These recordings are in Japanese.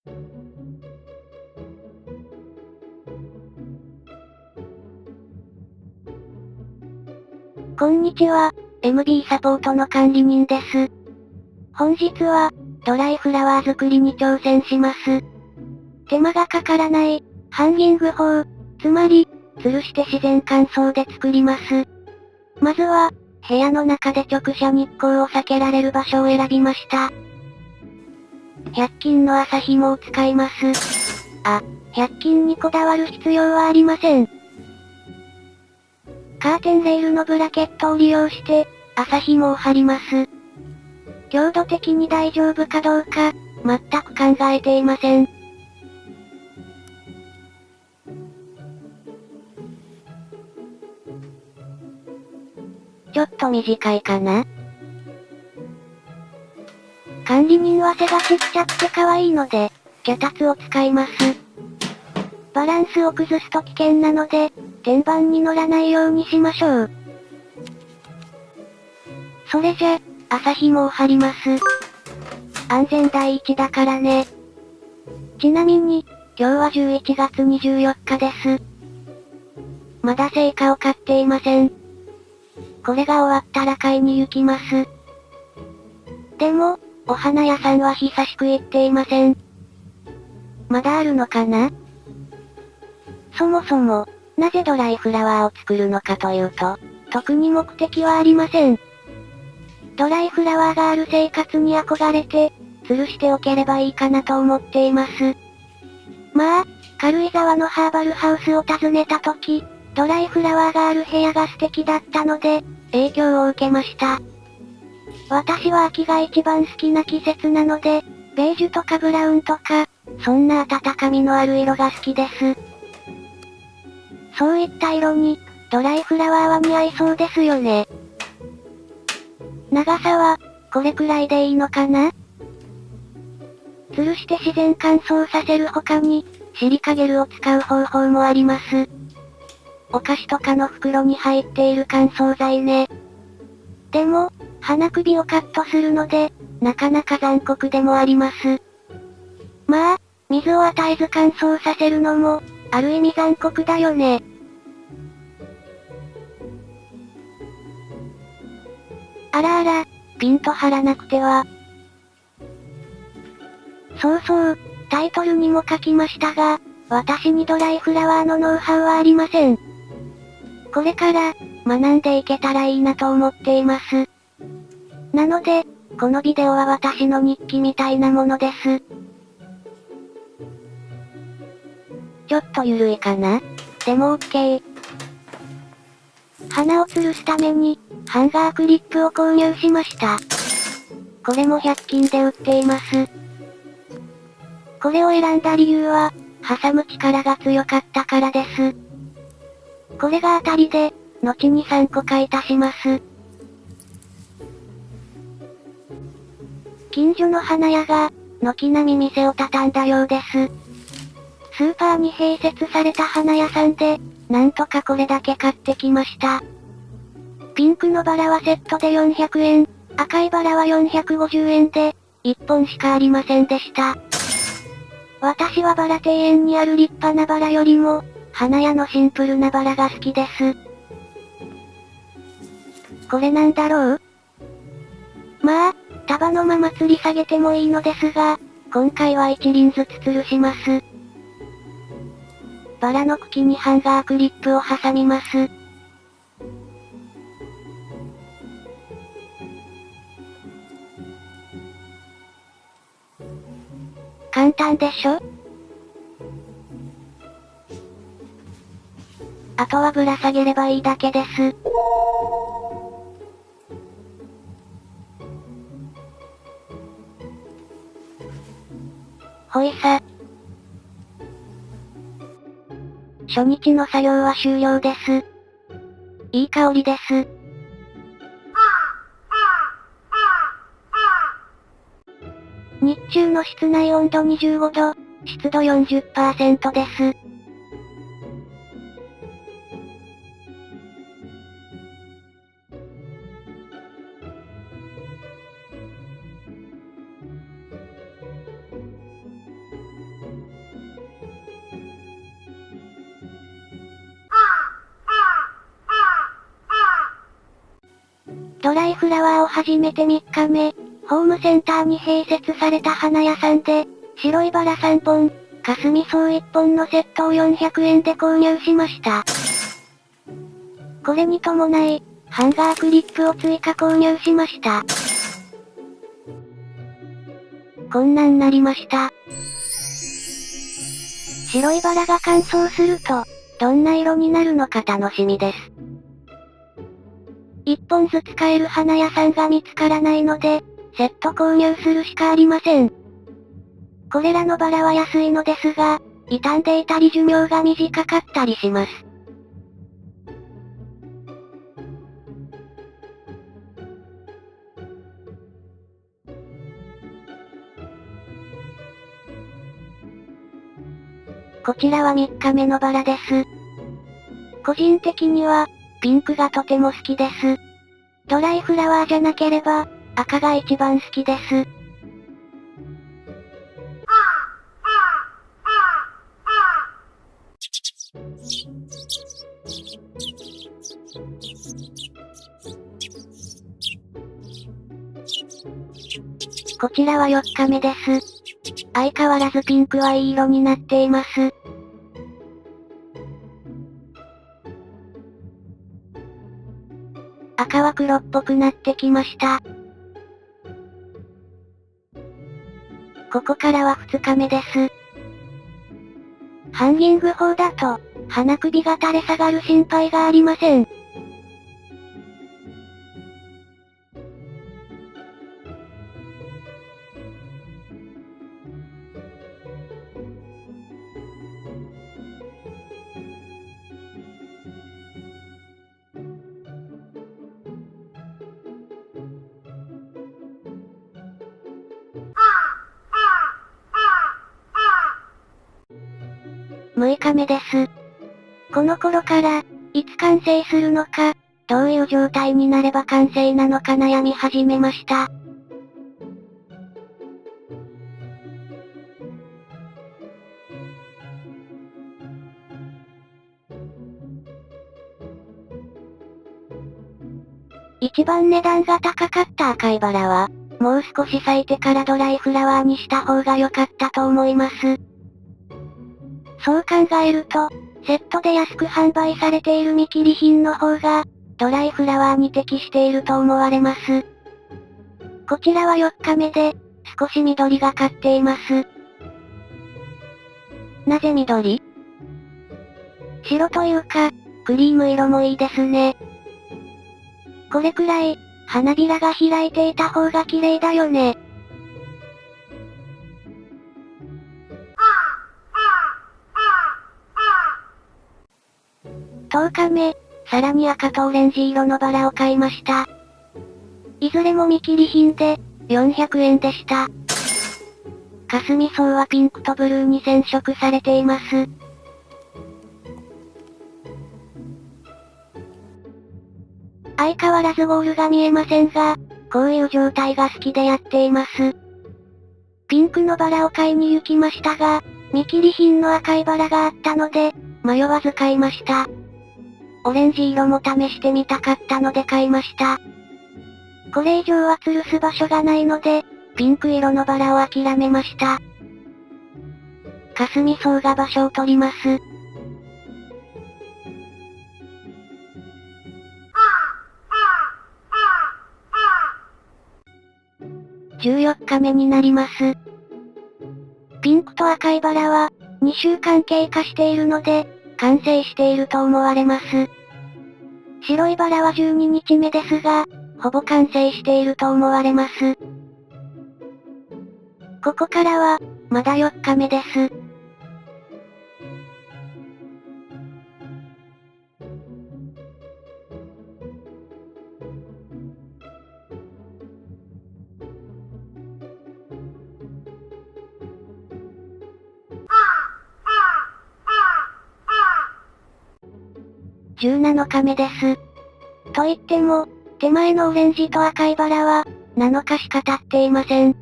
こんにちは、MB サポートの管理人です。本日は、ドライフラワー作りに挑戦します。手間がかからない、ハンギング法、つまり、吊るして自然乾燥で作ります。まずは、部屋の中で直射日光を避けられる場所を選びました。100均の麻紐を使います。100均にこだわる必要はありません。カーテンレールのブラケットを利用して、麻紐を張ります。強度的に大丈夫かどうか、全く考えていません。ちょっと短いかな？管理人は背がちっちゃくて可愛いので、脚立を使います。バランスを崩すと危険なので、天板に乗らないようにしましょう。それじゃ、麻紐を張ります。安全第一だからね。ちなみに、今日は11月24日です。まだ成果を買っていません。これが終わったら買いに行きます。でも、お花屋さんは久しく行っていません。まだあるのかな？そもそも、なぜドライフラワーを作るのかというと、特に目的はありません。ドライフラワーがある生活に憧れて、吊るしておければいいかなと思っています。まあ、軽井沢のハーバルハウスを訪ねた時、ドライフラワーがある部屋が素敵だったので、影響を受けました。私は秋が一番好きな季節なので、ベージュとかブラウンとか、そんな温かみのある色が好きです。そういった色に、ドライフラワーは似合いそうですよね。長さは、これくらいでいいのかな？吊るして自然乾燥させる他に、シリカゲルを使う方法もあります。お菓子とかの袋に入っている乾燥剤ね。でも、花首をカットするので、なかなか残酷でもあります。まあ、水を与えず乾燥させるのも、ある意味残酷だよね。あらあら、ピンと張らなくては。そうそう、タイトルにも書きましたが、私にドライフラワーのノウハウはありません。これから、学んでいけたらいいなと思っています。なので、このビデオは私の日記みたいなものです。ちょっとゆるいかな？でも OK。花を吊るすために、ハンガークリップを購入しました。これも100均で売っています。これを選んだ理由は、挟む力が強かったからです。これが当たりで、後に3個買い足します。近所の花屋が、軒並み店を畳んだようです。スーパーに併設された花屋さんで、なんとかこれだけ買ってきました。ピンクのバラはセットで400円、赤いバラは450円で、1本しかありませんでした。私はバラ庭園にある立派なバラよりも、花屋のシンプルなバラが好きです。これなんだろう？まあ、束のまま吊り下げてもいいのですが、今回は一輪ずつ吊るします。バラの茎にハンガークリップを挟みます。簡単でしょ？あとはぶら下げればいいだけです。ほいさ。初日の作業は終了です。いい香りです。日中の室内温度25度、湿度40%です。フラワーを始めて3日目、ホームセンターに併設された花屋さんで、白いバラ3本、霞草1本のセットを400円で購入しました。これに伴い、ハンガークリップを追加購入しました。こんなんなりました。白いバラが乾燥すると、どんな色になるのか楽しみです。1本ずつ買える花屋さんが見つからないので、セット購入するしかありません。これらのバラは安いのですが、傷んでいたり寿命が短かったりします。こちらは3日目のバラです。個人的には、ピンクがとても好きです。ドライフラワーじゃなければ、赤が一番好きです。こちらは4日目です。相変わらずピンクはいい色になっています。赤は黒っぽくなってきました。ここからは2日目です。ハンギング法だと、花首が垂れ下がる心配がありません。6日目です。この頃から、いつ完成するのか、どういう状態になれば完成なのか悩み始めました。一番値段が高かった赤いバラは、もう少し咲いてからドライフラワーにした方が良かったと思います。そう考えると、セットで安く販売されている見切り品の方が、ドライフラワーに適していると思われます。こちらは4日目で、少し緑がかっています。なぜ緑？白というか、クリーム色もいいですね。これくらい、花びらが開いていた方が綺麗だよね。10日目、さらに赤とオレンジ色のバラを買いました。いずれも見切り品で、400円でした。霞草はピンクとブルーに染色されています。相変わらずゴールが見えませんが、こういう状態が好きでやっています。ピンクのバラを買いに行きましたが、見切り品の赤いバラがあったので、迷わず買いました。オレンジ色も試してみたかったので買いました。これ以上は吊るす場所がないので、ピンク色のバラを諦めました。霞草が場所を取ります。14日目になります。ピンクと赤いバラは、2週間経過しているので、完成していると思われます。白いバラは12日目ですが、ほぼ完成していると思われます。ここからは、まだ4日目です。17日目です。と言っても、手前のオレンジと赤いバラは、7日しか経っていません。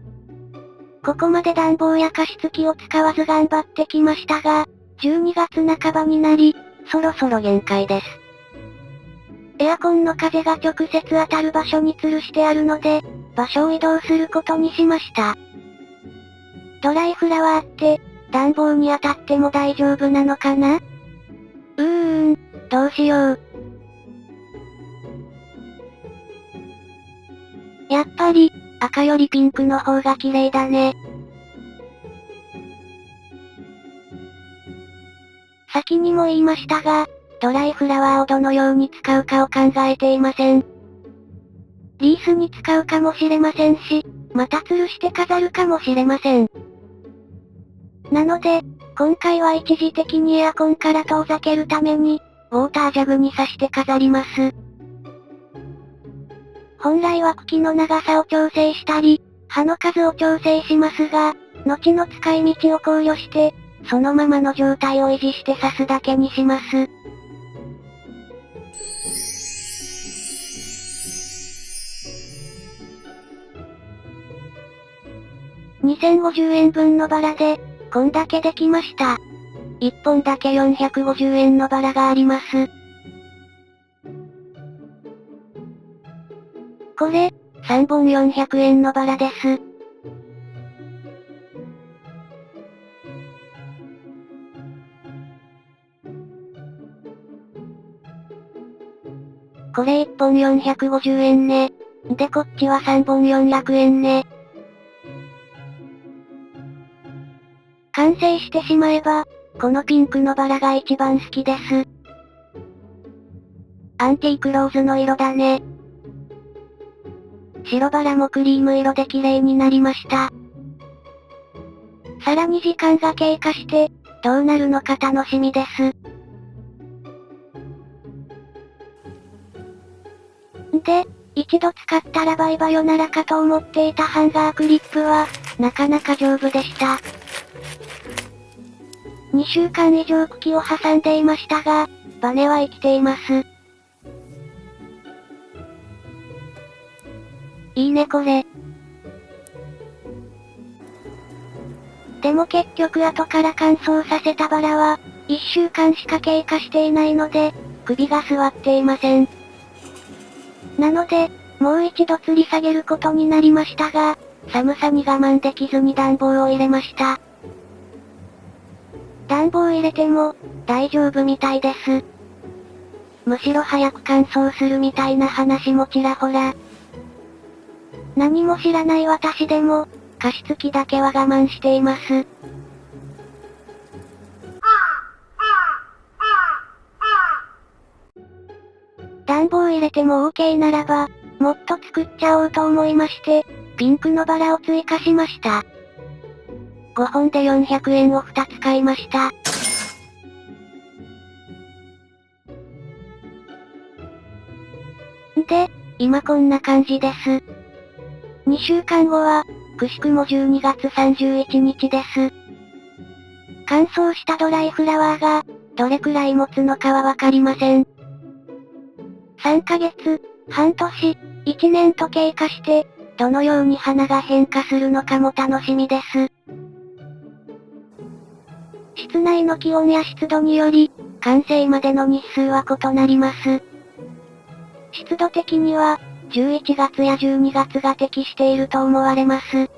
ここまで暖房や加湿器を使わず頑張ってきましたが、12月半ばになり、そろそろ限界です。エアコンの風が直接当たる場所に吊るしてあるので、場所を移動することにしました。ドライフラワーって、暖房に当たっても大丈夫なのかな？どうしよう。やっぱり、赤よりピンクの方が綺麗だね。先にも言いましたが、ドライフラワーをどのように使うかを考えていません。リースに使うかもしれませんし、また吊るして飾るかもしれません。なので、今回は一時的にエアコンから遠ざけるために、ウォータージャグに挿して飾ります。本来は茎の長さを調整したり、葉の数を調整しますが、後の使い道を考慮して、そのままの状態を維持して挿すだけにします。2050円分のバラで、こんだけできました。1本だけ450円のバラがあります。これ、3本400円のバラです。これ1本450円ね。でこっちは3本400円ね。完成してしまえば、このピンクのバラが一番好きです。アンティークローズの色だね。白バラもクリーム色で綺麗になりました。さらに時間が経過して、どうなるのか楽しみです。で、一度使ったらバイバヨならかと思っていたハンガークリップは、なかなか丈夫でした。2週間以上茎を挟んでいましたが、バネは生きています。いいねこれ。でも結局後から乾燥させたバラは、1週間しか経過していないので、首が座っていません。なので、もう一度吊り下げることになりましたが、寒さに我慢できずに暖房を入れました。暖房入れても、大丈夫みたいです。むしろ早く乾燥するみたいな話もちらほら。何も知らない私でも、加湿器だけは我慢しています。暖房入れても OK ならば、もっと作っちゃおうと思いまして、ピンクのバラを追加しました。5本で400円を2つ買いました。で、今こんな感じです。2週間後は、くしくも12月31日です。乾燥したドライフラワーが、どれくらい持つのかはわかりません。3ヶ月、半年、1年と経過して、どのように花が変化するのかも楽しみです。室内の気温や湿度により、完成までの日数は異なります。湿度的には、11月や12月が適していると思われます。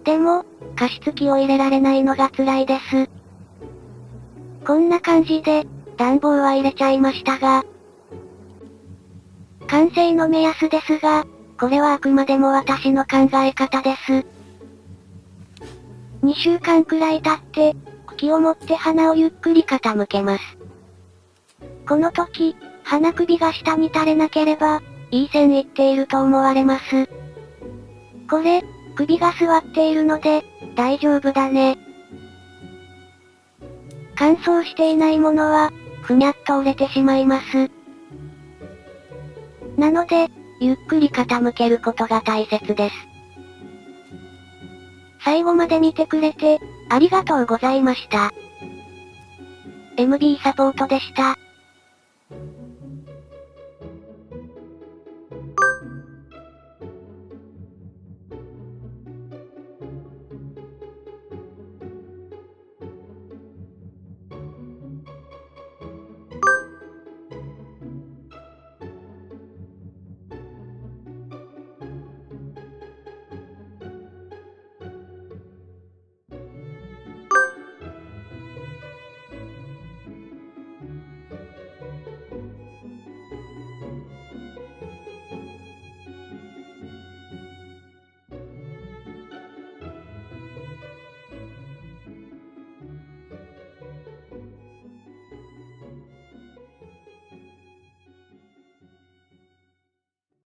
でも、加湿器を入れられないのが辛いです。こんな感じで、暖房は入れちゃいましたが、完成の目安ですが、これはあくまでも私の考え方です。2週間くらい経って、茎を持って花をゆっくり傾けます。この時、花首が下に垂れなければ、いい線いっていると思われます。これ、首が座っているので、大丈夫だね。乾燥していないものは、ふにゃっと折れてしまいます。なので、ゆっくり傾けることが大切です。最後まで見てくれて、ありがとうございました。MB サポートでした。